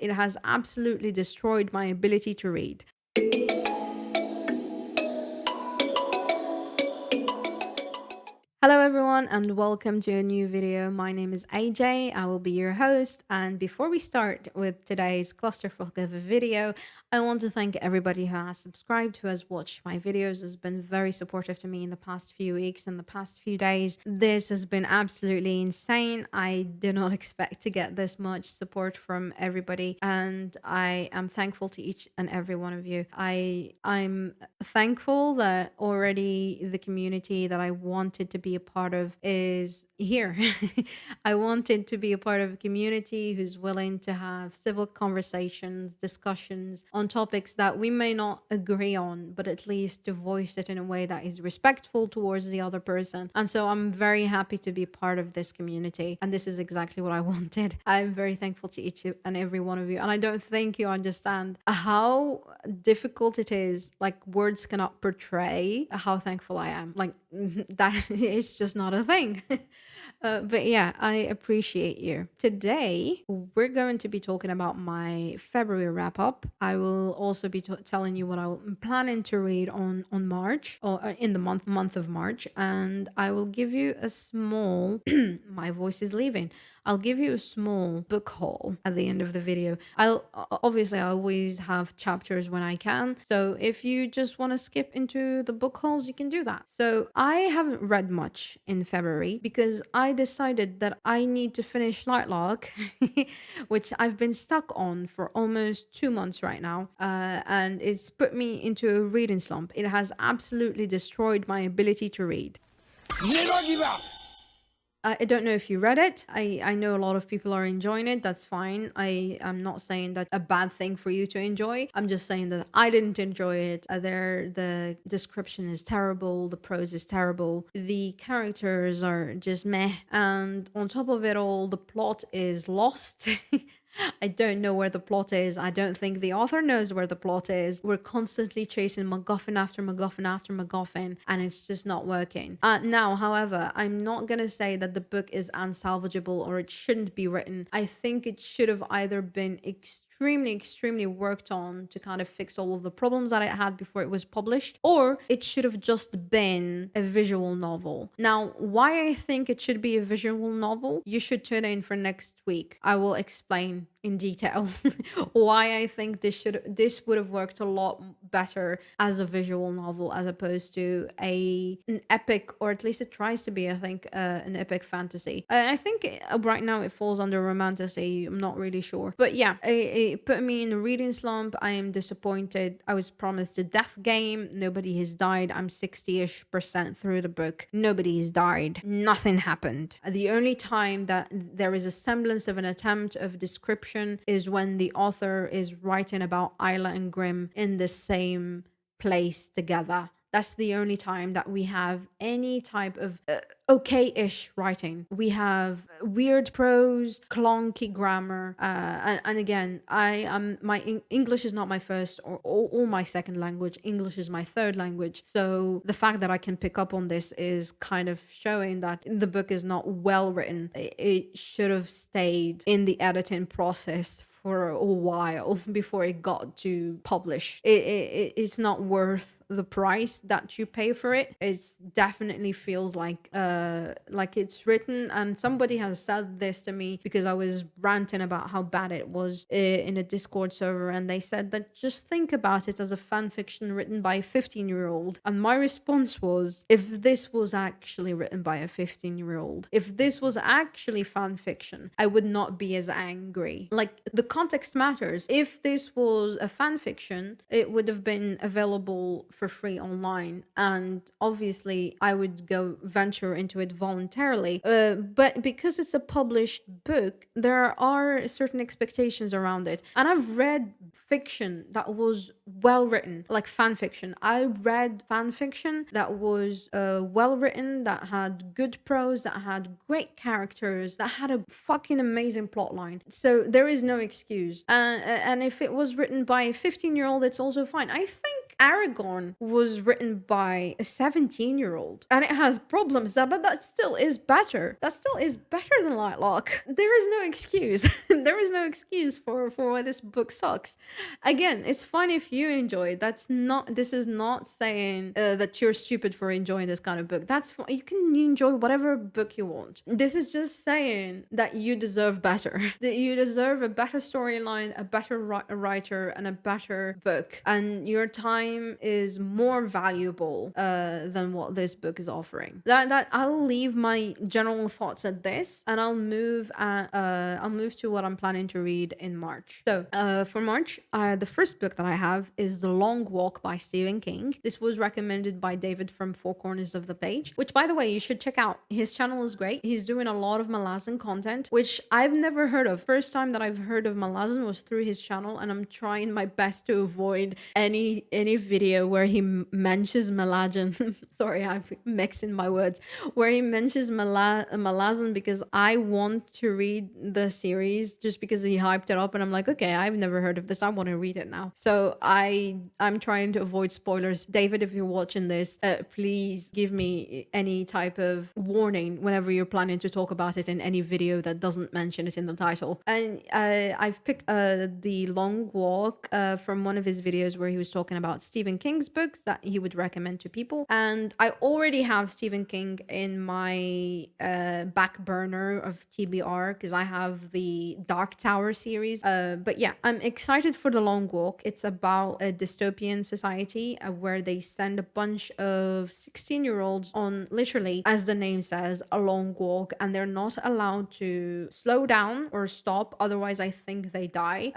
It has absolutely destroyed my ability to read. Hello everyone and welcome to a new video. My name is AJ. I will be your host, and before we start with today's clusterfuck of a video, I want to thank everybody who has subscribed, who has watched my videos, has been very supportive to me in the past few weeks and the past few days. This has been absolutely insane. I did not expect to get this much support from everybody, and I am thankful to each and every one of you. I'm thankful that already the community that I wanted to be a part of is here. I wanted to be a part of a community who's willing to have civil conversations, discussions on topics that we may not agree on, but at least to voice it in a way that is respectful towards the other person. And so I'm very happy to be part of this community. And this is exactly what I wanted. I'm very thankful to each and every one of you. And I don't think you understand how difficult it is. Like, words cannot portray how thankful I am. Like, that is just not a thing. But yeah, I appreciate you. Today, we're going to be talking about my February wrap up. I will also be telling you what I'm planning to read on March, or in the month of March, and I will give you a small. My voice is leaving. I'll give you a small book haul at the end of the video. I'll obviously I always have chapters when I can. So if you just want to skip into the book hauls, you can do that. So I haven't read much in February because I decided that I need to finish LightLark, which I've been stuck on for almost 2 months right now. And it's put me into a reading slump. It has absolutely destroyed my ability to read. Never give up! I don't know if you read it. I know a lot of people are enjoying it. That's fine. I'm not saying that a bad thing for you to enjoy. I'm just saying that I didn't enjoy it. The description is terrible. The prose is terrible. The characters are just meh. And on top of it all, the plot is lost. I don't know where the plot is. I don't think the author knows where the plot is. We're constantly chasing MacGuffin after MacGuffin after MacGuffin, and it's just not working. Now, however, I'm not going to say that the book is unsalvageable or it shouldn't be written. I think it should have either been extremely worked on to kind of fix all of the problems that it had before it was published, or it should have just been a visual novel. Now, why I think it should be a visual novel, you should tune in for next week. I will explain in detail why I think this would have worked a lot better as a visual novel as opposed to an epic, or at least it tries to be, I think, an epic fantasy. I think right now it falls under romantasy. I'm not really sure, but yeah, it put me in a reading slump. I am disappointed. I was promised a death game. Nobody has died. I'm 60-ish% through the book. Nobody's died. Nothing happened. The only time that there is a semblance of an attempt of description is when the author is writing about Isla and Grimm in the same place together. That's the only time that we have any type of okay-ish writing. We have weird prose, clunky grammar, and again, my English is not my first or my second language. English is my third language. So the fact that I can pick up on this is kind of showing that the book is not well written. It should have stayed in the editing process for a while before it got to publish. It's not worth the price that you pay for it. It definitely feels like it's written, and somebody has said this to me because I was ranting about how bad it was in a Discord server, and they said that just think about it as a fan fiction written by a 15-year-old. And my response was, if this was actually written by a 15-year-old, if this was actually fan fiction, I would not be as angry. Like, the context matters. If this was a fan fiction, it would have been available for free online, and obviously I would go venture into it voluntarily, but because it's a published book, there are certain expectations around it. And I've read fiction that was well written, like fan fiction. I read fan fiction that was well written, that had good prose, that had great characters, that had a fucking amazing plot line. So there is no excuse. And if it was written by a 15-year-old, it's also fine. I think Eragon was written by a 17-year-old and it has problems, but that still is better. That still is better than LightLark. There is no excuse. There is no excuse for why this book sucks. Again, it's fine if you enjoy it. This is not saying that you're stupid for enjoying this kind of book. That's fine. You can enjoy whatever book you want. This is just saying that you deserve better. That you deserve a better storyline, a better writer, and a better book. And your time is more valuable than what this book is offering. That I'll leave my general thoughts at this, and I'll move to what I'm planning to read in March. So for March, the first book that I have is The Long Walk by Stephen King. This was recommended by David from Four Corners of the Page, which, by the way, you should check out. His channel is great. He's doing a lot of Malazan content, which I've never heard of. First time that I've heard of Malazan was through his channel, and I'm trying my best to avoid any video where he mentions Malazan. Sorry, I'm mixing my words. Where he mentions Malazan, because I want to read the series just because he hyped it up, and I'm like, okay, I've never heard of this. I want to read it now. So I'm trying to avoid spoilers. David, if you're watching this, please give me any type of warning whenever you're planning to talk about it in any video that doesn't mention it in the title. And I've picked The Long Walk from one of his videos where he was talking about Stephen King's books that he would recommend to people. And I already have Stephen King in my back burner of TBR because I have the Dark Tower series. But yeah, I'm excited for The Long Walk. It's about a dystopian society where they send a bunch of 16-year-olds on, literally, as the name says, a long walk, and they're not allowed to slow down or stop. Otherwise, I think they die.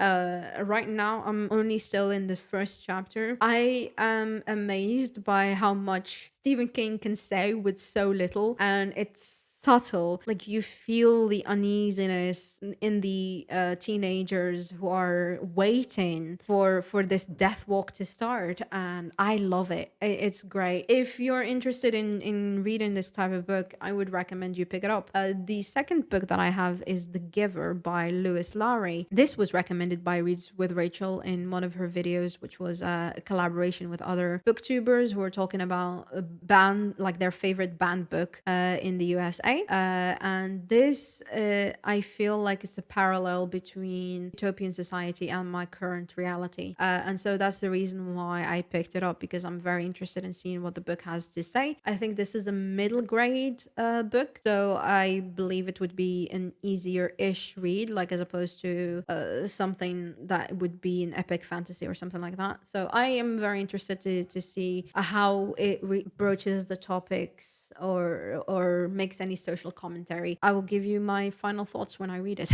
Right now, I'm only still in the first chapter. I am amazed by how much Stephen King can say with so little, and it's subtle. Like, you feel the uneasiness in the teenagers who are waiting for this death walk to start, and I love it. It's great. If you're interested in reading this type of book, I would recommend you pick it up. The second book that I have is The Giver by Lowry. This was recommended by Reads with Rachel in one of her videos, which was a collaboration with other booktubers who were talking about a band, like their favorite band book in the USA. And this, I feel like it's a parallel between utopian society and my current reality. And so that's the reason why I picked it up, because I'm very interested in seeing what the book has to say. I think this is a middle grade book, so I believe it would be an easier-ish read, like as opposed to something that would be an epic fantasy or something like that. So I am very interested to see how it broaches the topics or makes any social commentary. I will give you my final thoughts when I read it.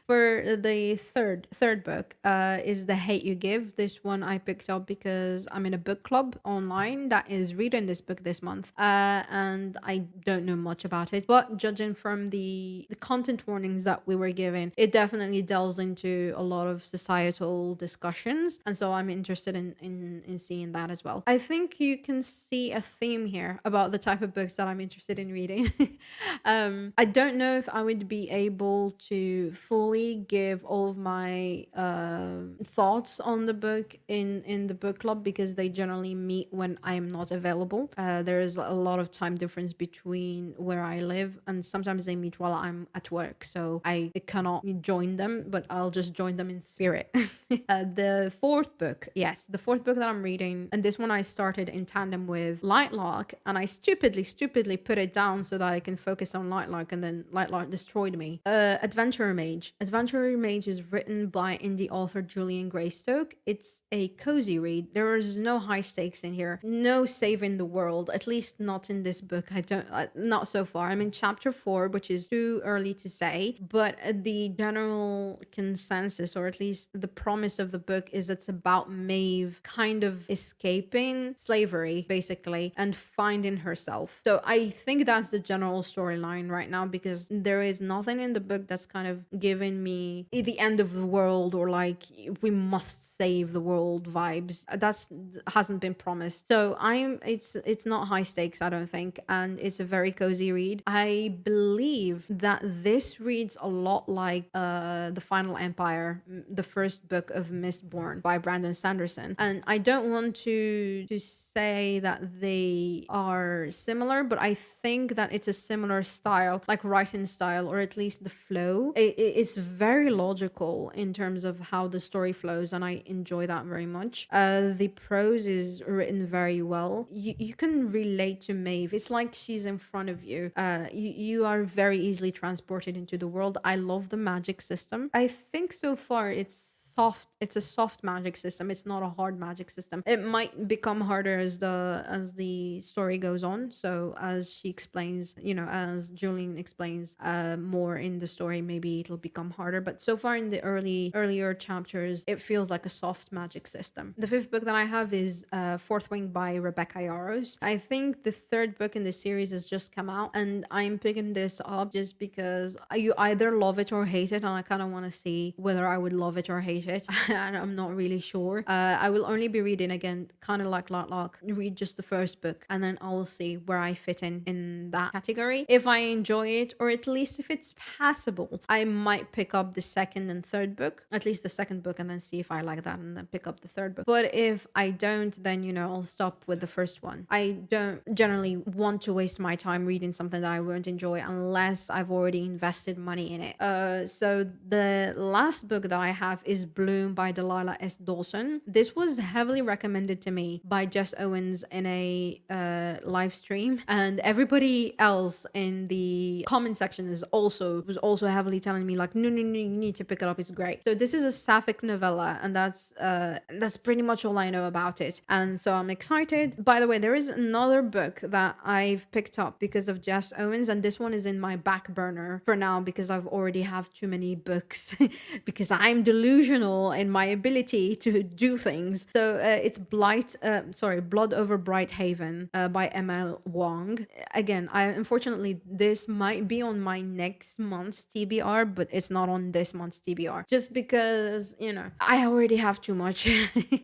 For the third book is The Hate You Give. This one I picked up because I'm in a book club online that is reading this book this month, and I don't know much about it, but judging from the content warnings that we were given, it definitely delves into a lot of societal discussions, and so I'm interested in seeing that as well. I think you can see a theme here about the type of books that I'm interested in reading. I don't know if I would be able to fully give all of my thoughts on the book in the book club, because they generally meet when I'm not available. There is a lot of time difference between where I live, and sometimes they meet while I'm at work, so I cannot join them, but I'll just join them in spirit. The fourth book that I'm reading, and this one I started in tandem with LightLark, and I stupidly put it down so that I can focus on LightLark, and then LightLark destroyed me. Adventurer Mage. Adventurer Mage is written by indie author Julian Greystoke. It's a cozy read. There is no high stakes in here. No saving the world, at least not in this book. Not so far. I'm in chapter 4, which is too early to say, but the general consensus, or at least the promise of the book, is it's about Maeve kind of escaping slavery, basically, and finding herself. So I think that's the general storyline right now, because there is nothing in the book that's kind of giving me the end of the world or like we must save the world vibes. That's hasn't been promised. So it's not high stakes, I don't think, and it's a very cozy read. I believe that this reads a lot like The Final Empire, the first book of Mistborn by Brandon Sanderson. And I don't want to say that they are similar, but I think that it's a similar style, like writing style, or at least the flow. It's very logical in terms of how the story flows, and I enjoy that very much. The prose is written very well. You can relate to Maeve. It's like she's in front of you. You are very easily transported into the world. I love the magic system. I think so far it's a soft magic system. It's not a hard magic system. It might become harder as the story goes on. So as she explains, as Julian explains more in the story, maybe it'll become harder. But so far in the earlier chapters, it feels like a soft magic system. The fifth book that I have is Fourth Wing by Rebecca Yarros. I think the third book in the series has just come out, and I'm picking this up just because you either love it or hate it, and I kind of want to see whether I would love it or hate it. And I'm not really sure. I will only be reading, again, kind of like LightLark, read just the first book, and then I will see where I fit in that category. If I enjoy it, or at least if it's passable, I might pick up the second and third book, at least the second book, and then see if I like that and then pick up the third book. But if I don't, then I'll stop with the first one. I don't generally want to waste my time reading something that I won't enjoy unless I've already invested money in it. So the last book that I have is Bloom by Delilah S. Dawson. This was heavily recommended to me by Jess Owens in a live stream, and everybody else in the comment section was also heavily telling me like, no, you need to pick it up. It's great. So this is a sapphic novella, and that's pretty much all I know about it. And so I'm excited. By the way, there is another book that I've picked up because of Jess Owens, and this one is in my back burner for now because I've already have too many books because I'm delusional in my ability to do things. So it's Blood Over Bright Haven by ML Wang. Again, unfortunately this might be on my next month's TBR, but it's not on this month's TBR just because I already have too much.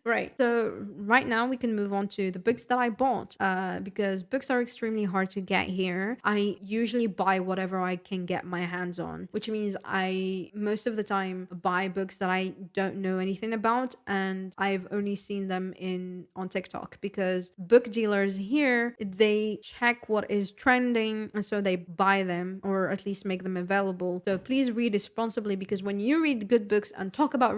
Right. So right now we can move on to the books that I bought because books are extremely hard to get here. I usually buy whatever I can get my hands on, which means I most of the time buy books that I don't know anything about, and I've only seen them on TikTok, because book dealers here, they check what is trending, and so they buy them or at least make them available. So please read responsibly, because when you read good books and talk about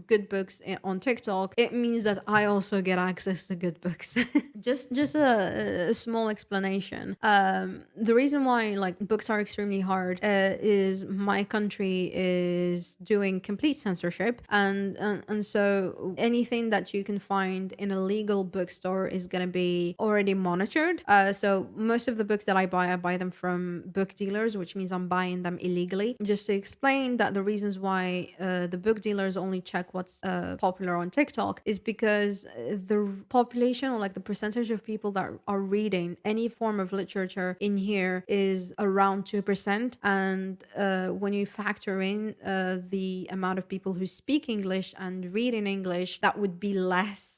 good books on TikTok, it means that I also get access to good books. just a small explanation. The reason why like books are extremely hard is my country is doing complete censorship, and so anything that you can find in a legal bookstore is going to be already monitored. So most of the books that I buy them from book dealers, which means I'm buying them illegally. Just to explain that the reasons why the book dealers only check what's popular on TikTok is because the population, or like the percentage of people that are reading any form of literature in here is around 2%, and when you factor in the amount of people who speak English and read in English, that would be less.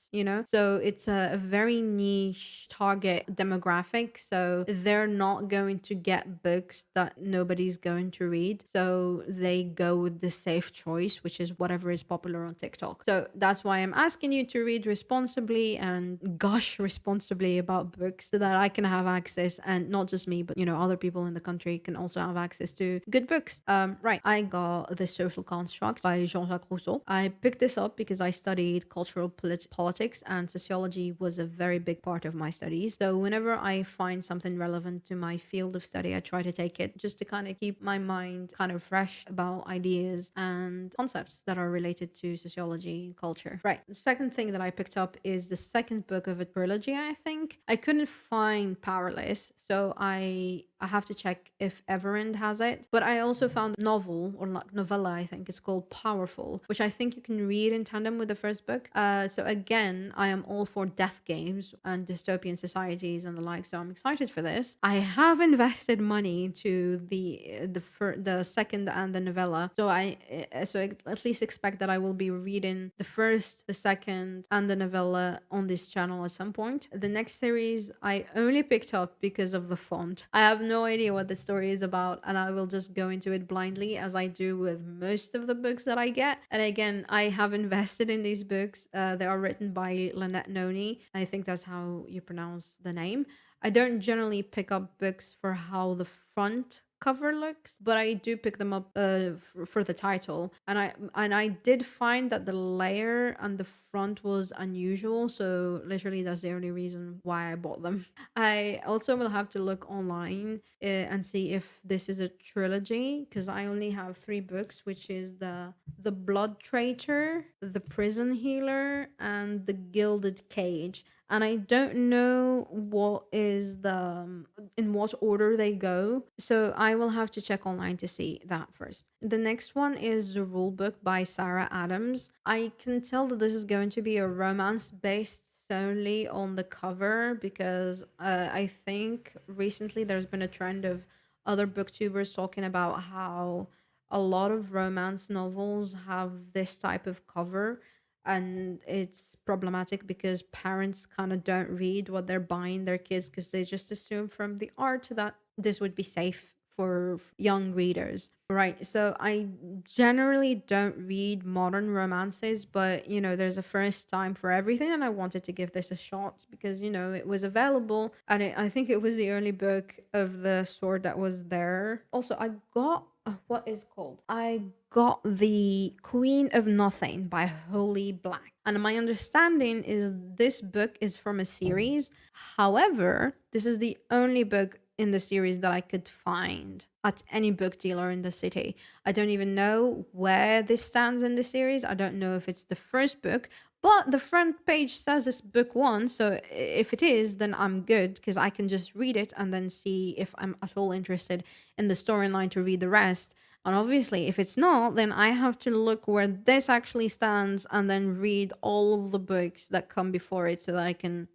So it's a very niche target demographic, so they're not going to get books that nobody's going to read, so they go with the safe choice, which is whatever is popular on TikTok. So that's why I'm asking you to read responsibly and gush responsibly about books, so that I can have access, and not just me, but other people in the country can also have access to good books. Right, I got The Social Construct by Jacques Rousseau. I picked this up because I studied cultural politics, and sociology was a very big part of my studies. So whenever I find something relevant to my field of study, I try to take it, just to kind of keep my mind kind of fresh about ideas and concepts that are related to sociology and culture. Right. The second thing that I picked up is the second book of a trilogy, I think. I couldn't find Powerless, so I have to check if Everend has it. But I also found a novel, or like novella, I think it's called Powerful, title, which I think you can read in tandem with the first book. So again, I am all for death games and dystopian societies and the like. So I'm excited for this. I have invested money to the second and the novella. So at least expect that I will be reading the first, the second, and the novella on this channel at some point. The next series I only picked up because of the font. I have no idea what the story is about, and I will just go into it blindly as I do with most of the books that I get. And again, I have invested in these books. They are written by Lynette Noni. I think that's how you pronounce the name. I don't generally pick up books for how the front cover looks, but I do pick them up for the title, and I did find that the layer on the front was unusual, so literally that's the only reason why I bought them. I also will have to look online and see if this is a trilogy, because I only have 3 books, which is the Blood Traitor, the Prison Healer, and the Gilded Cage. And I don't know what is in what order they go. So I will have to check online to see that first. The next one is The Rule Book by Sarah Adams. I can tell that this is going to be a romance based solely on the cover, because I think recently there's been a trend of other booktubers talking about how a lot of romance novels have this type of cover, and it's problematic because parents kind of don't read what they're buying their kids, because they just assume from the art that this would be safe for young readers, right? So I generally don't read modern romances, but there's a first time for everything, and I wanted to give this a shot because it was available, and I think it was the only book of the sort that was there. Also, I got what is called I got the Queen of Nothing by Holy Black, and my understanding is this book is from a series. However, this is the only book in the series that I could find at any book dealer in the city. I don't even know where this stands in the series. I don't know if it's the first book, but the front page says it's book 1. So if it is, then I'm good, because I can just read it and then see if I'm at all interested in the storyline to read the rest. And obviously, if it's not, then I have to look where this actually stands and then read all of the books that come before it so that I can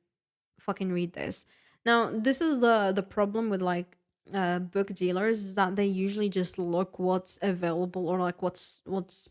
fucking read this. Now, this is the problem with book dealers, is that they usually just look what's available, or like what's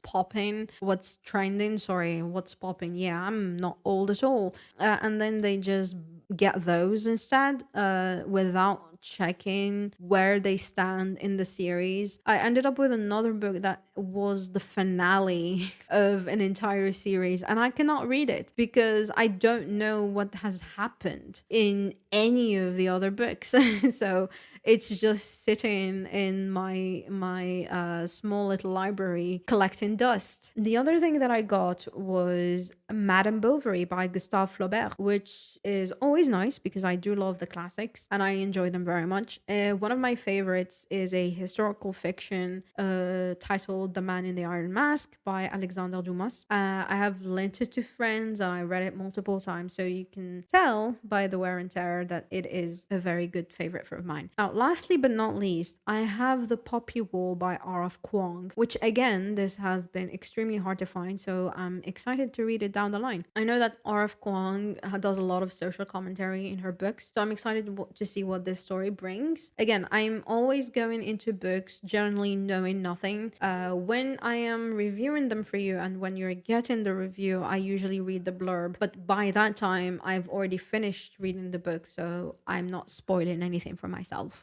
popping, what's trending. Sorry, what's popping. Yeah, I'm not old at all. And then they just get those instead, without checking where they stand in the series. I ended up with another book that was the finale of an entire series, and I cannot read it because I don't know what has happened in any of the other books. So it's just sitting in my small little library collecting dust. The other thing that I got was Madame Bovary by Gustave Flaubert, which is always nice because I do love the classics and I enjoy them very much. One of my favorites is a historical fiction titled The Man in the Iron Mask by Alexander Dumas. I have lent it to friends and I read it multiple times, so you can tell by the wear and tear that it is a very good favorite of mine. Now, lastly but not least, I have The Poppy War by R.F. Kuang, which again, this has been extremely hard to find, so I'm excited to read it down the line. I know that R.F. Kuang does a lot of social commentary in her books, so I'm excited to see what this story brings. Again, I'm always going into books generally knowing nothing. When I am reviewing them for you and when you're getting the review, I usually read the blurb, but by that time, I've already finished reading the book, so I'm not spoiling anything for myself.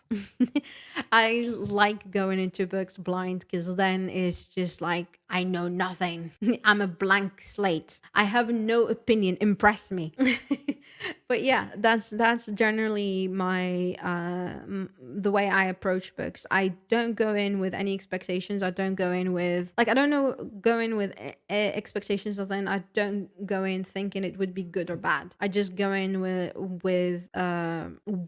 I like going into books blind because then it's just like I know nothing. I'm a blank slate. I have no opinion. Impress me. But yeah, that's generally my the way I approach books. I don't go in with any expectations. I don't go in with expectations, as in I don't go in thinking it would be good or bad. I just go in with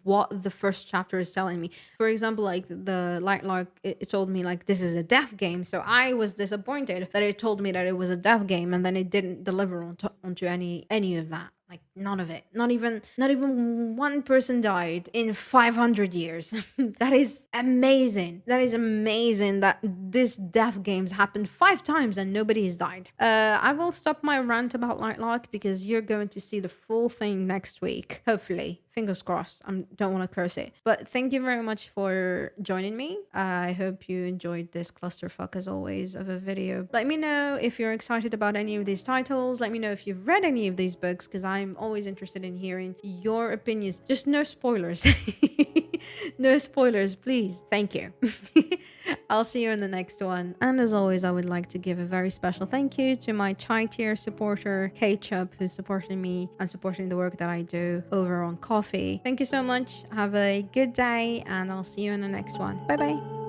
what the first chapter is telling me. For example, like the LightLark, it told me like this is a death game, so I was disappointed that it told me that it was a death game, and then it didn't deliver onto any of that. Like none of it. Not even one person died in 500 years. That is amazing. That is amazing that this death games happened 5 times and nobody has died. I will stop my rant about LightLark because you're going to see the full thing next week. Hopefully. Fingers crossed. I don't want to curse it. But thank you very much for joining me. I hope you enjoyed this clusterfuck as always of a video. Let me know if you're excited about any of these titles. Let me know if you've read any of these books because I'm always interested in hearing your opinions. Just no spoilers. No spoilers, please. Thank you. I'll see you in the next one. And as always, I would like to give a very special thank you to my Chai tier supporter, Ketchup, who's supporting me and supporting the work that I do over on Coffee. Thank you so much. Have a good day, and I'll see you in the next one. Bye bye.